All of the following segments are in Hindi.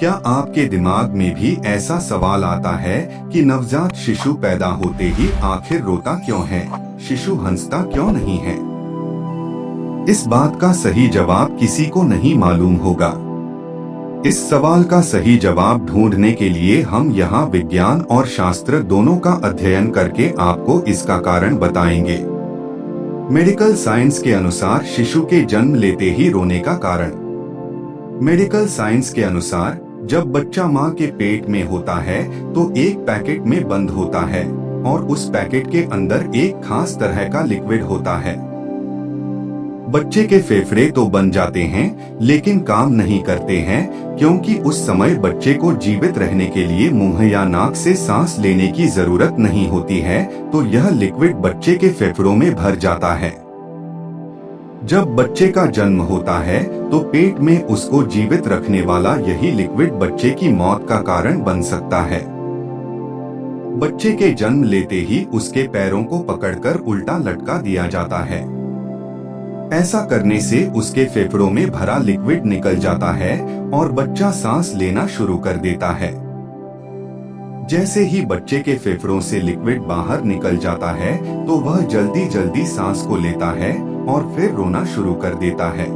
क्या आपके दिमाग में भी ऐसा सवाल आता है कि नवजात शिशु पैदा होते ही आखिर रोता क्यों है, शिशु हंसता क्यों नहीं है? इस बात का सही जवाब किसी को नहीं मालूम होगा। इस सवाल का सही जवाब ढूंढने के लिए हम यहाँ विज्ञान और शास्त्र दोनों का अध्ययन करके आपको इसका कारण बताएंगे। मेडिकल साइंस के अनुसार शिशु के जन्म लेते ही रोने का कारण। मेडिकल साइंस के अनुसार जब बच्चा माँ के पेट में होता है तो एक पैकेट में बंद होता है और उस पैकेट के अंदर एक खास तरह का लिक्विड होता है। बच्चे के फेफड़े तो बन जाते हैं लेकिन काम नहीं करते हैं, क्योंकि उस समय बच्चे को जीवित रहने के लिए मुंह या नाक से सांस लेने की जरूरत नहीं होती है, तो यह लिक्विड बच्चे के फेफड़ों में भर जाता है। जब बच्चे का जन्म होता है तो पेट में उसको जीवित रखने वाला यही लिक्विड बच्चे की मौत का कारण बन सकता है। बच्चे के जन्म लेते ही उसके पैरों को पकड़कर उल्टा लटका दिया जाता है। ऐसा करने से उसके फेफड़ों में भरा लिक्विड निकल जाता है और बच्चा सांस लेना शुरू कर देता है। जैसे ही बच्चे के फेफड़ों से लिक्विड बाहर निकल जाता है तो वह जल्दी जल्दी सांस को लेता है और फिर रोना शुरू कर देता है।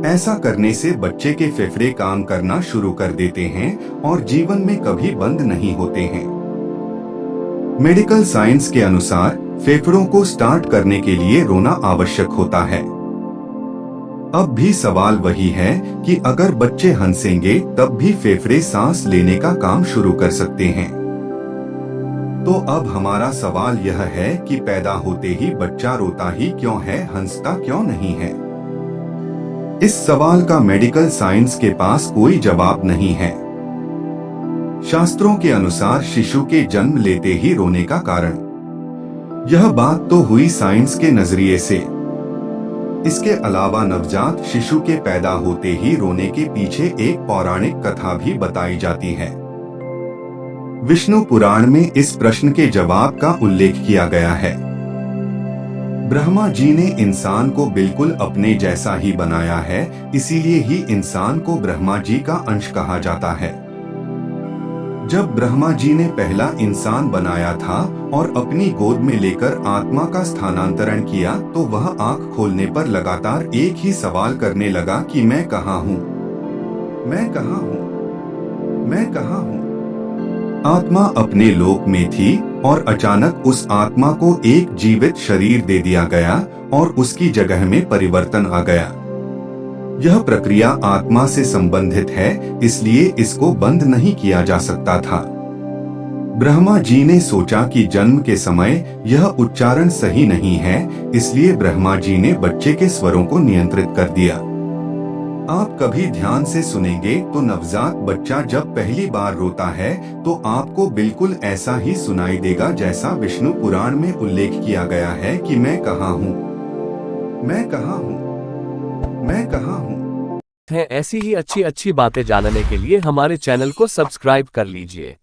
ऐसा करने से बच्चे के फेफड़े काम करना शुरू कर देते हैं और जीवन में कभी बंद नहीं होते हैं। मेडिकल साइंस के अनुसार फेफड़ों को स्टार्ट करने के लिए रोना आवश्यक होता है। अब भी सवाल वही है कि अगर बच्चे हंसेंगे तब भी फेफड़े सांस लेने का काम शुरू कर सकते हैं। तो अब हमारा सवाल यह है कि पैदा होते ही बच्चा रोता ही क्यों है, हंसता क्यों नहीं है? इस सवाल का मेडिकल साइंस के पास कोई जवाब नहीं है। शास्त्रों के अनुसार शिशु के जन्म लेते ही रोने का कारण। यह बात तो हुई साइंस के नजरिए से। इसके अलावा नवजात शिशु के पैदा होते ही रोने के पीछे एक पौराणिक कथा भी बताई जाती है। विष्णु पुराण में इस प्रश्न के जवाब का उल्लेख किया गया है। ब्रह्मा जी ने इंसान को बिल्कुल अपने जैसा ही बनाया है, इसीलिए ही इंसान को ब्रह्मा जी का अंश कहा जाता है। जब ब्रह्मा जी ने पहला इंसान बनाया था और अपनी गोद में लेकर आत्मा का स्थानांतरण किया तो वह आंख खोलने पर लगातार एक ही सवाल करने लगा कि मैं कहाँ हूँ, मैं कहाँ हूँ, मैं कहाँ हूँ। आत्मा अपने लोक में थी और अचानक उस आत्मा को एक जीवित शरीर दे दिया गया और उसकी जगह में परिवर्तन आ गया। यह प्रक्रिया आत्मा से संबंधित है, इसलिए इसको बंद नहीं किया जा सकता था। ब्रह्मा जी ने सोचा कि जन्म के समय यह उच्चारण सही नहीं है, इसलिए ब्रह्मा जी ने बच्चे के स्वरों को नियंत्रित कर दिया। आप कभी ध्यान से सुनेंगे तो नवजात बच्चा जब पहली बार रोता है तो आपको बिल्कुल ऐसा ही सुनाई देगा जैसा विष्णु पुराण में उल्लेख किया गया है कि मैं कहाँ हूँ, मैं कहाँ हूँ, मैं कहाँ हूँ। ऐसी ही अच्छी बातें जानने के लिए हमारे चैनल को सब्सक्राइब कर लीजिए।